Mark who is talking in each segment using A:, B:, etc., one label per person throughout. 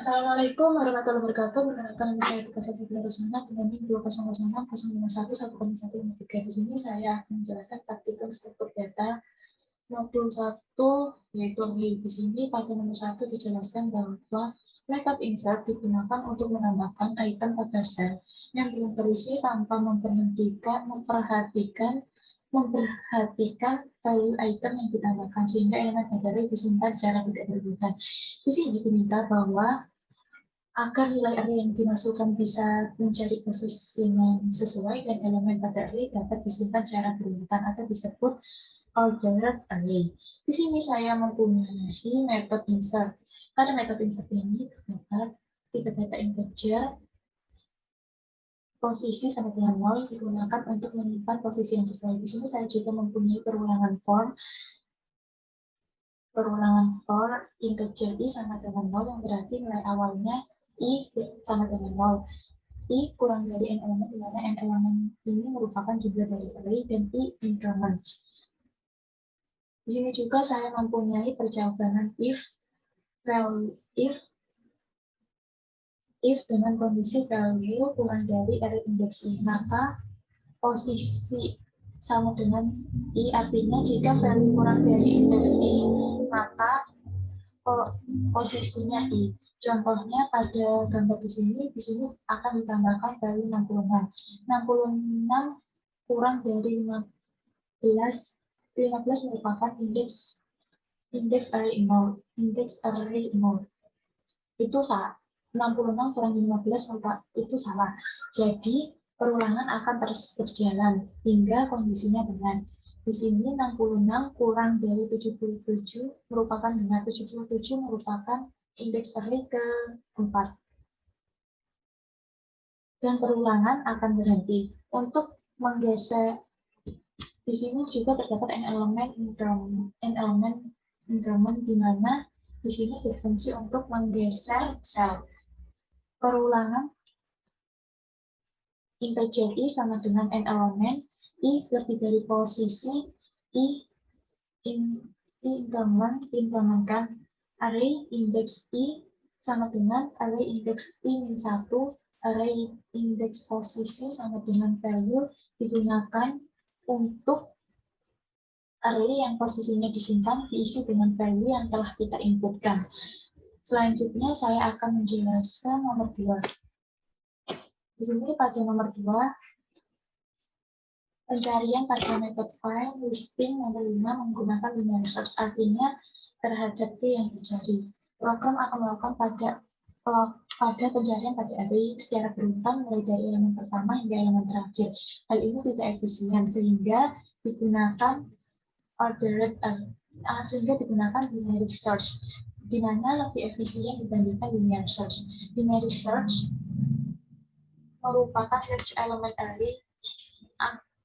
A: Assalamualaikum warahmatullahi wabarakatuh. Perkenalkan nama saya Tika Sasifila Rusana dengan NIM 2006051 Di sini saya akan menjelaskan praktikum struktur data modul 1 yaitu di sini pada nomor 1 dijelaskan bahwa metode insert digunakan untuk menambahkan item pada sel yang belum terisi tanpa memperhatikan value item yang ditambahkan sehingga elemen materi disimpan secara tidak berurutan. Di sini diminta bahwa agar nilai array yang dimasukkan bisa mencari posisi yang sesuai dan elemen pada array dapat disimpan secara berurutan atau disebut ordered array. Di sini saya mempunyai metode insert. Pada metode insert ini terdapat tipe data integer, posisi sama dengan 0 digunakan untuk menyimpan posisi yang sesuai. Di sini saya juga mempunyai perulangan for integer i sama dengan 0 yang berarti nilai awalnya i sama dengan 0. I kurang dari n elemen, di mana n elemen ini merupakan jumlah dari array dan i increment. Di sini juga saya mempunyai perjawaban if dengan kondisi value kurang dari array index i, maka posisi sama dengan i, artinya jika value kurang dari indeks i, maka posisinya i. Contohnya pada gambar di sini akan ditambahkan value 66. 66 kurang dari 15 merupakan indeks array 0. Itu salah. 66 kurang 15 itu salah. Jadi perulangan akan terus berjalan hingga kondisinya benar. Di sini 66 kurang dari 77 merupakan benar. 77 merupakan indeks array keempat. Dan perulangan akan berhenti. Untuk menggeser, di sini juga terdapat n elemen increment di mana di sini berfungsi untuk menggeser sel. Perulangan integer i sama dengan n elemen, i lebih dari posisi i incrementkan array indeks i sama dengan array indeks i min 1, array indeks posisi sama dengan value digunakan untuk array yang posisinya disimpan diisi dengan value yang telah kita inputkan. Selanjutnya saya akan menjelaskan nomor 2. Di sini pada nomor 2, pencarian pada metode find listing nomor 5 menggunakan linear search, artinya terhadap key yang dicari. Program akan melakukan pada pencarian pada array secara berurutan mulai dari elemen pertama hingga elemen terakhir. Hal ini tidak efisien sehingga digunakan linear search, di mana lebih efisien dibandingkan linear search. Linear search merupakan range element array.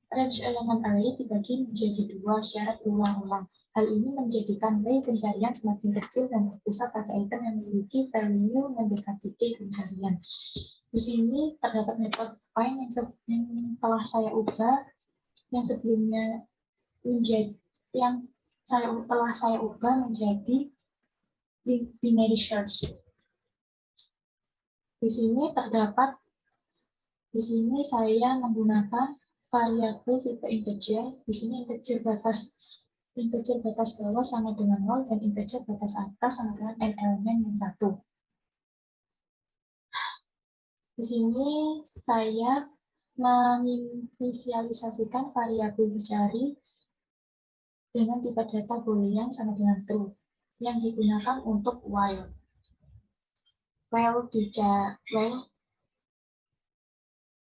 A: Range element array dibagi menjadi 2 secara berulang-ulang. Hal ini menjadikan array pencarian semakin kecil dan terpusat pada item yang memiliki value mendekati key pencarian. Di sini terdapat metode find yang telah saya ubah, yang sebelumnya telah saya ubah menjadi binary search. Di sini saya menggunakan variabel tipe integer. Di sini integer batas bawah sama dengan 0 dan integer batas atas sama dengan n elemen min 1. Di sini saya menginisialisasikan variabel dicari dengan tipe data boolean sama dengan true yang digunakan untuk while.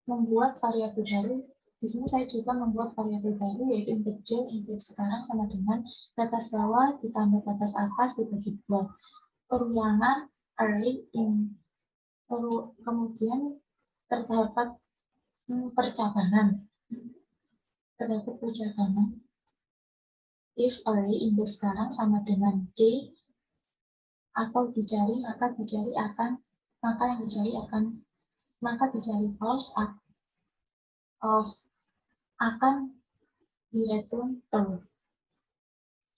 A: Membuat variabel baru. Di sini saya juga membuat variabel baru yaitu integer indeks sekarang sama dengan batas bawah ditambah batas atas dibagi 2. Perulangan array kemudian terdapat percabangan. If array indeks sekarang sama dengan k atau dicari maka dicari false akan direturn true.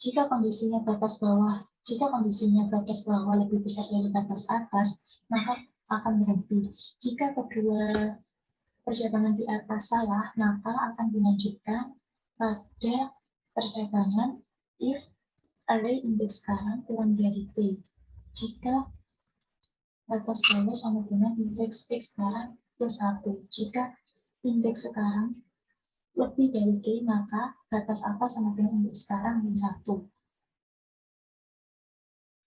A: Jika kondisinya batas bawah Jika kondisinya batas bawah lebih besar dari batas atas, maka akan berhenti. Jika kedua percabangan di atas salah, maka akan dilanjutkan pada percabangan if array indeks sekarang kurang dari T. Jika batas bawah sama dengan indeks X sekarang plus 1. Jika indeks sekarang lebih dari T, maka batas atas sama dengan indeks sekarang min 1.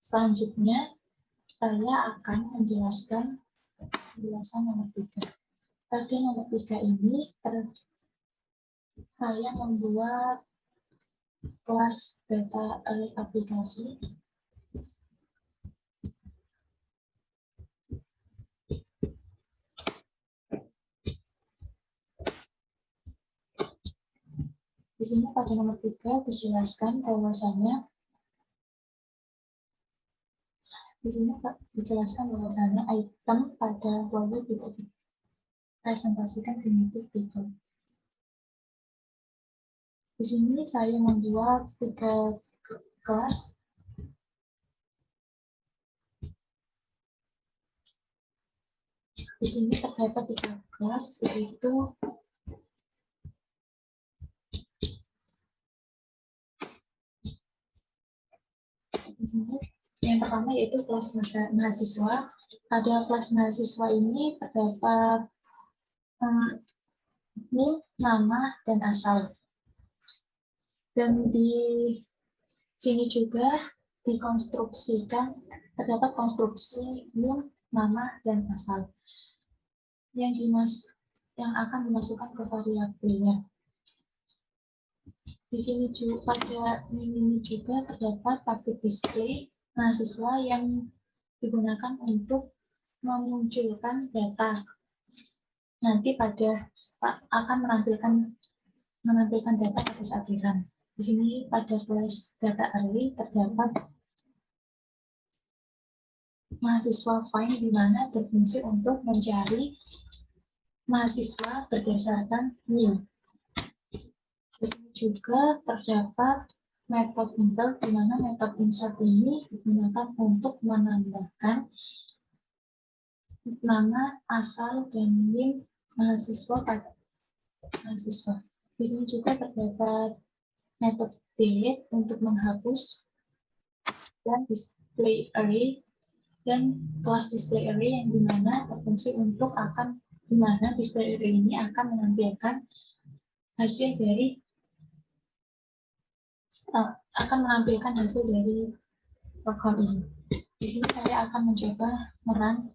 A: Selanjutnya, saya akan menjelaskan penjelasan nomor 3. Pada nomor 3 ini, saya membuat kelas data array aplikasi. Di sini pada nomor 3 dijelaskan bahwasanya item pada Huawei tidak dipresentasikan primitif people. Di sini saya membuat 3 kelas. Di sini terdapat 3 kelas, yaitu di sini yang pertama yaitu kelas mahasiswa. Pada kelas mahasiswa ini terdapat NIM, nama, dan asal. Dan di sini juga dikonstruksikan, terdapat konstruksi NIM, nama, dan asal yang akan dimasukkan ke variabelnya. Di sini juga pada NIM ini juga terdapat public display mahasiswa yang digunakan untuk memunculkan data. Nanti akan menampilkan data pada saat run. Di sini pada kelas data array terdapat mahasiswa find di mana berfungsi untuk mencari mahasiswa berdasarkan NIM. Di sini juga terdapat metode insert di mana metode insert ini digunakan untuk menambahkan nama, asal, dan NIM mahasiswa pada mahasiswa. Di sini juga terdapat metode delete untuk menghapus dan display array dan kelas display array yang dimana berfungsi untuk dimana display array ini akan menampilkan hasil dari program ini. Di sini saya akan mencoba merun.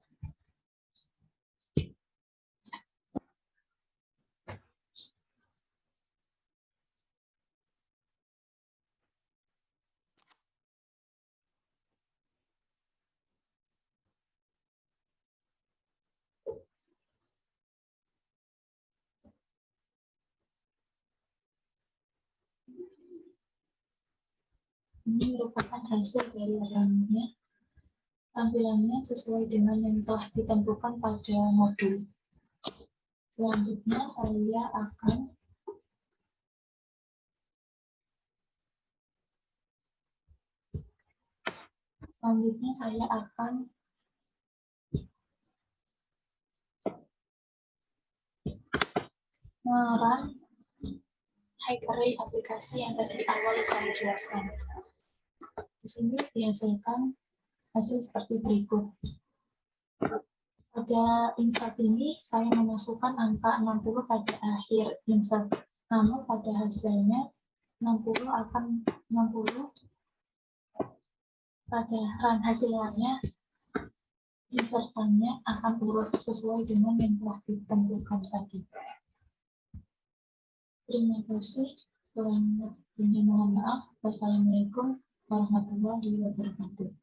A: Ini merupakan hasil dari runnya. Tampilannya sesuai dengan yang telah ditentukan pada modul. Selanjutnya saya akan merun high array aplikasi yang tadi awal saya jelaskan. Di sini dihasilkan hasil seperti berikut. Pada insert ini saya memasukkan angka 60 pada akhir insert. Namun pada hasilnya 60 pada run hasilnya insertannya akan urut sesuai dengan yang telah ditentukan tadi. Terima kasih. Kurang lebihnya mohon maaf. Wassalamualaikum warahmatullahi wabarakatuh.